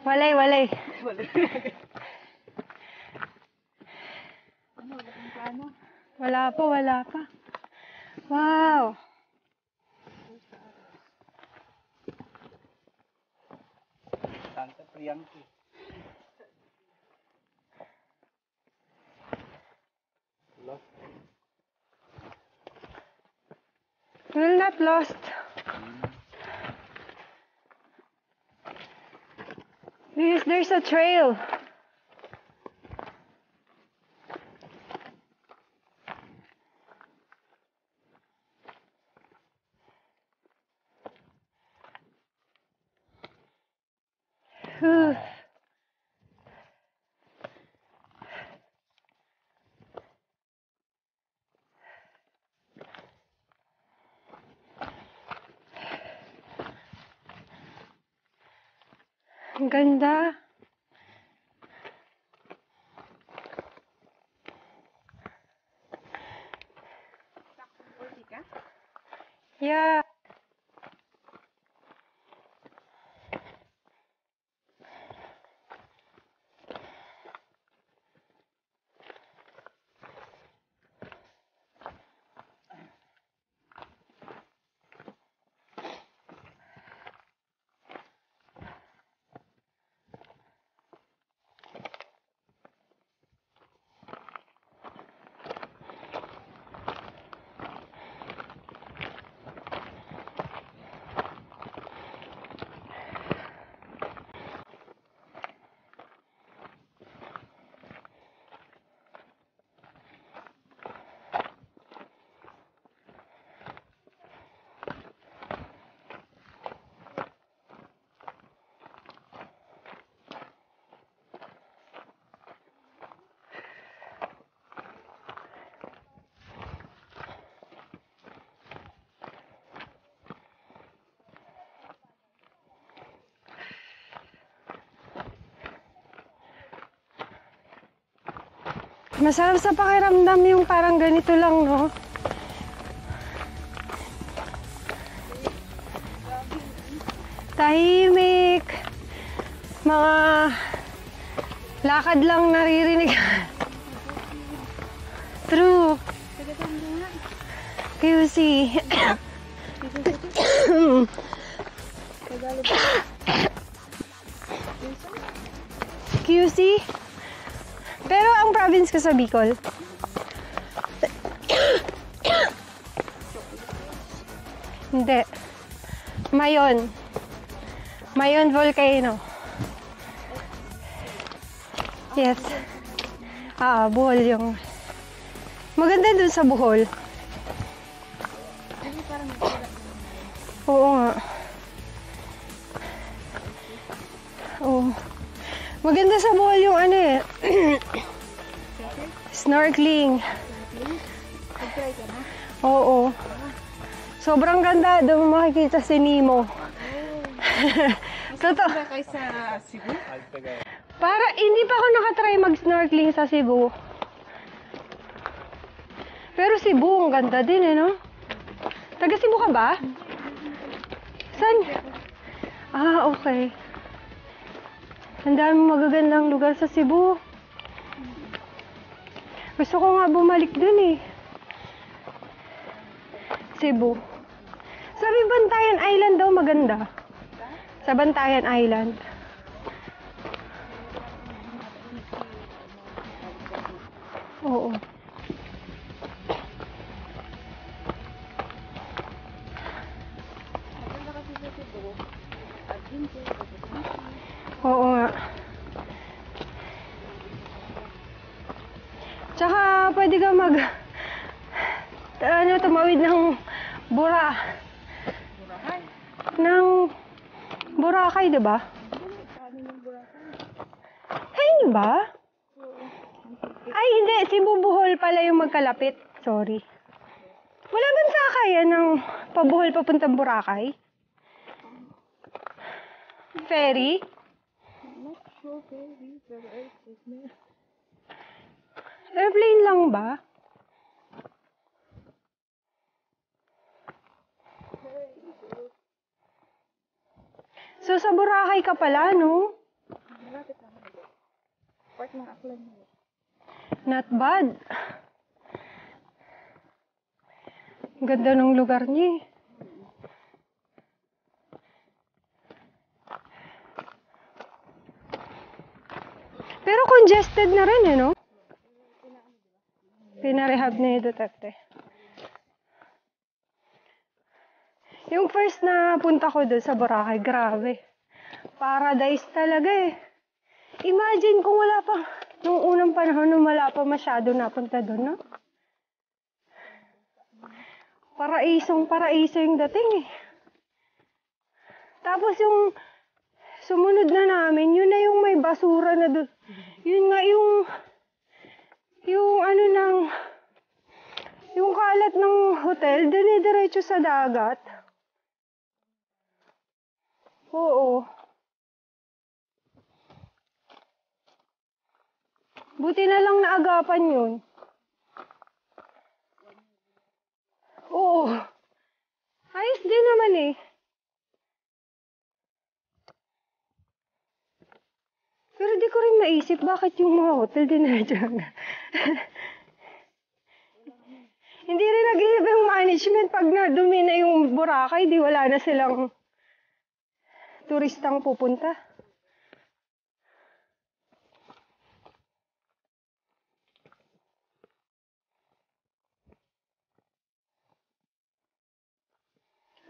Walay, walay. Wala pa, wala pa. Wow. Santa Priyanki. We're not lost. Because there's a trail. Whew. Ang ganda. Yeah. Masarap sa pakiramdam yung parang ganito lang, no? Tahimik. Mga lakad lang naririnig. True. QC. QC? Pero ang province ko sa Bicol. Hindi. Mayon. Mayon Volcano. Yes. Bohol yung... Maganda dun sa Bohol. Oo nga. Oo. Maganda sa Bohol yung ano eh. Snorkeling. Nag-try ka na? Oo. Sobrang ganda. Doon mo makikita si Nemo. Totoo. Mas kaysa Cebu? Para, hindi pa ako nakatry mag-snorkeling sa Cebu. Pero Cebu, ang ganda din eh, no? Taga Cebu ka ba? Saan? Okay. Ang dami magagandang lugar sa Cebu. Gusto ko nga bumalik dun eh. Cebu. Sabi Bantayan Island daw maganda. Sa Bantayan Island. Oo. Oo nga. Tsaka pwede ka tumawid ng Boracay, di ba? Ay, di ba? Ay, hindi. Cebu Bohol pala yung magkalapit. Sorry. Wala bang sakayan ng pabuhol papuntang Boracay? Ferry? Not sure, ferry. Pero airport na. Airplane lang ba? So, sa Boracay ka pala, no? Malapit lang ako. Part ng Aklan mo. Not bad. Ganda ng lugar niya eh. Pero congested na rin eh, no? Pinarehab na yung Duterte. Yung first na punta ko doon sa Boracay, grabe. Paradise talaga eh. Imagine kung wala pa, nung unang panahon nung wala pa masyado napunta doon, no? Paraiso yung dating eh. Tapos yung sumunod na namin, yun na yung may basura na doon. Yun nga yung ano nang, yung kalat ng hotel, dinidiretso sa dagat. Oo. Buti na lang naagapan yun. Oo. Ayos din naman eh. Pero di ko rin naisip bakit yung mga hotel diniretso na. Hindi rin nag-iisip yung management pag nadumi na yung Boracay, di wala na silang turistang pupunta.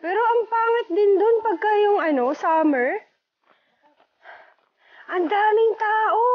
Pero ang pangit din dun pagka yung summer. Ang daming tao.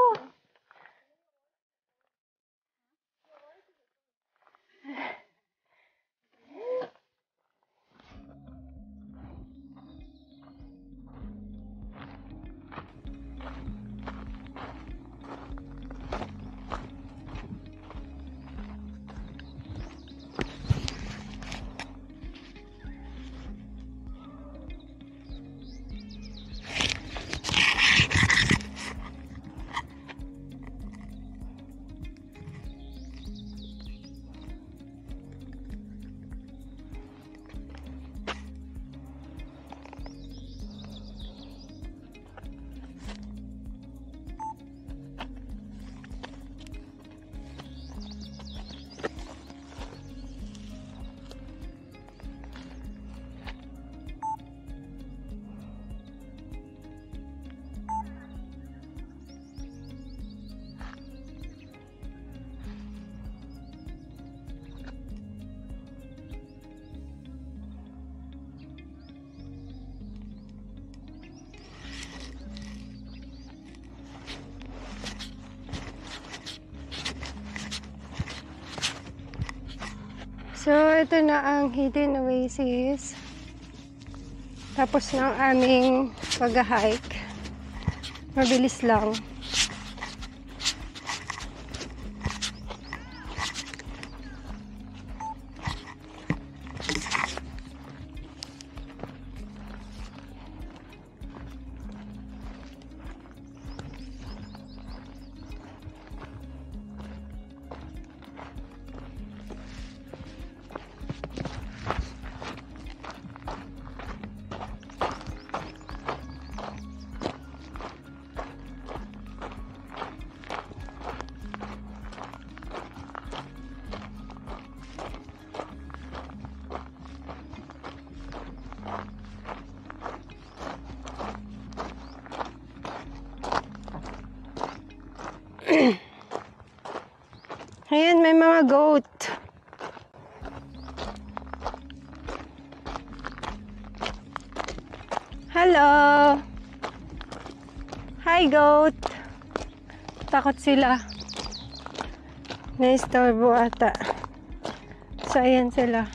So, ito na ang Hidden Oasis. Tapos ng aming pag-hike. Mabilis lang. Ayan, may mga goat. Hello! Hi, goat! Takot sila. Na-istorbo ata. So, ayan sila.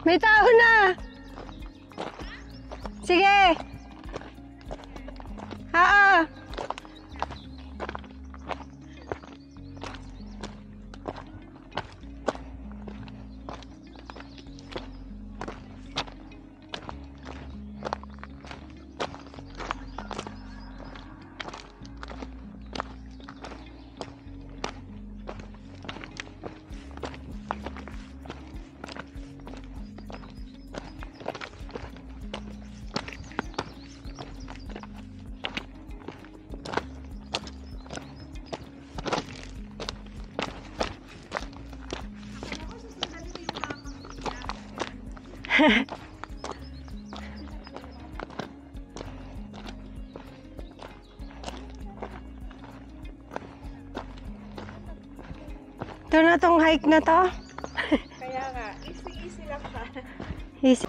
May tao na! Sige! Oo! Ito na tong hike na to. Kaya nga, easy lang siya. Easy.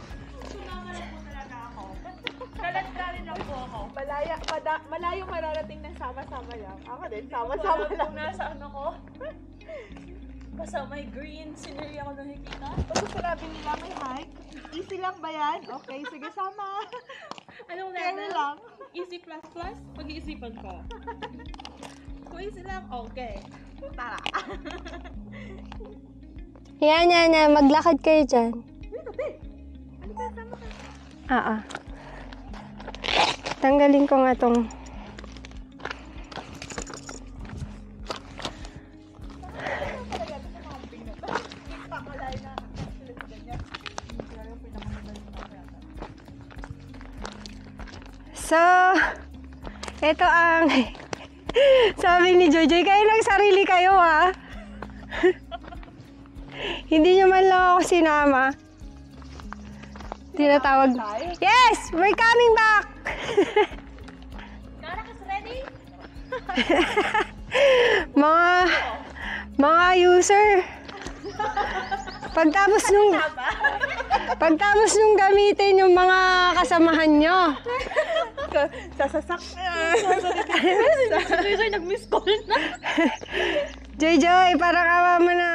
Sumama lang po talaga ako. Kalantrarin lang po ako. Malayo mararating ng sama-sama lang. Ako din, sama-sama lang. Nasa ano ko? Basta may green scenery ako nakikita. Tapos sinabi nila may hike. Easy lang ba yan? Okay, sige sama. Anong level? Lang. Easy plus plus? Pag-iisipan ko. Kung easy lang, okay. Tara. Yan. Maglakad kayo dyan. Dito, babe. Ano ba? Sama ka. Oo. Tanggalin ko nga tong... So, ito ang sabi ni Jojoy, kayo lang sarili kayo ha. Hindi nyo man lang ako sinama. Tinatawag. Yes! We're coming back! Karakas ready? mga user. Pagtapos nung gamitin yung mga kasamahan nyo. Sasasak. Sorry, nag-miss call na. Joy, parang awa mo na.